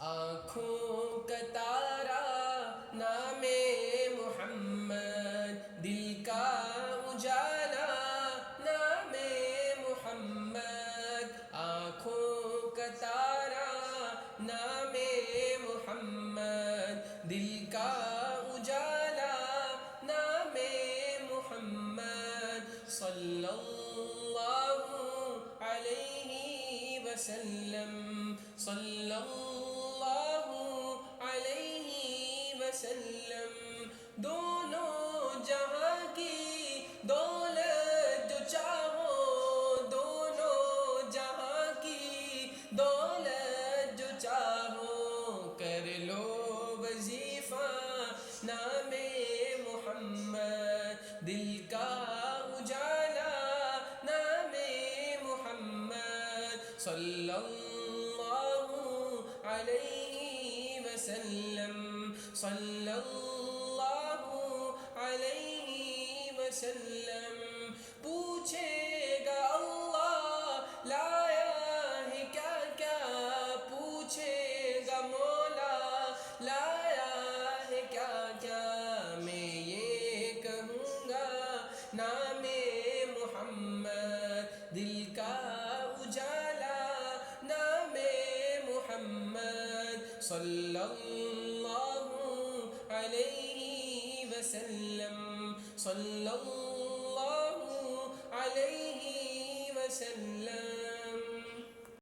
آنکھوں کا تارا نام محمد، دل کا اجالا نام محمد، آنکھوں کا تارا نام محمد، دل کا اجالا نام محمد، صلی اللہ علیہ وسلم، صلی اللہ علیہ وسلم، دونوں جہاں کی دولت جو چاہو، دونوں جہاں کی دولت جو چاہو، کر لو وظیفہ نام محمد، دل کا اجالا نام محمد، صلی اللہ علیہ وسلم، صلی اللہ علیہ وسلم، پوچھے گا اللہ لایا ہے کیا کیا، پوچھے گا مولا لایا ہے کیا کیا، میں یہ کہوں گا نام محمد، دل کا اجالا نام محمد، صلی اللہ علیہ وسلم، صلی اللہ علیہ وسلم۔